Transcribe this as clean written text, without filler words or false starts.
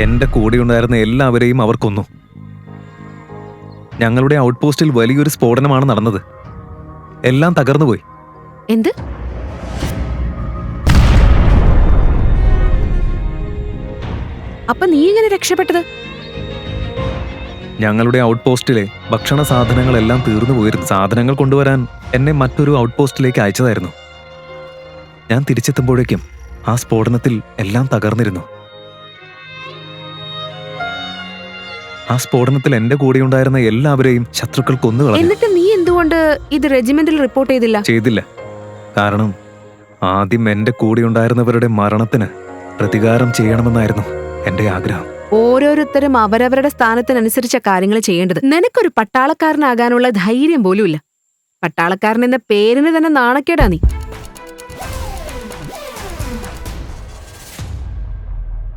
എന്റെ കൂടെയുണ്ടായിരുന്ന എല്ലാവരെയും അവർ കൊന്നു. ഞങ്ങളുടെ ഔട്ട് പോസ്റ്റിൽ വലിയൊരു സ്ഫോടനമാണ് നടന്നത്. എല്ലാം തകർന്നുപോയി. എന്ത്? അപ്പൊ നീ എങ്ങനെ രക്ഷപ്പെട്ടത്? ഞങ്ങളുടെ ഔട്ട് പോസ്റ്റിലെ ഭക്ഷണ സാധനങ്ങളെല്ലാം തീർന്നു പോയിരുന്നു. സാധനങ്ങൾ കൊണ്ടുവരാൻ എന്നെ മറ്റൊരു ഔട്ട് പോസ്റ്റിലേക്ക് അയച്ചതായിരുന്നു. ഞാൻ തിരിച്ചെത്തുമ്പോഴേക്കും ആ സ്ഫോടനത്തിൽ എല്ലാം തകർന്നിരുന്നു. ആ സ്ഫോടനത്തിൽ എന്റെ കൂടെയുണ്ടായിരുന്ന എല്ലാവരെയും ശത്രുക്കൾ കൊന്നുകളഞ്ഞു. എന്നിട്ട് നീ എന്തുകൊണ്ട് ഇത് റെജിമെന്റിൽ റിപ്പോർട്ട് ചെയ്തില്ല. കാരണം ആദ്യം എന്റെ കൂടെയുണ്ടായിരുന്നവരുടെ മരണത്തിന് പ്രതികാരം ചെയ്യണമെന്നായിരുന്നു എന്റെ ആഗ്രഹം. ഓരോരുത്തരും അവരവരുടെ സ്ഥാനത്തിനനുസരിച്ച കാര്യങ്ങൾ ചെയ്യേണ്ടത്. നിനക്കൊരു പട്ടാളക്കാരനാകാനുള്ള ധൈര്യം പോലുമില്ല. പട്ടാളക്കാരൻ എന്ന പേരിന് തന്നെ നാണക്കേടാ നീ.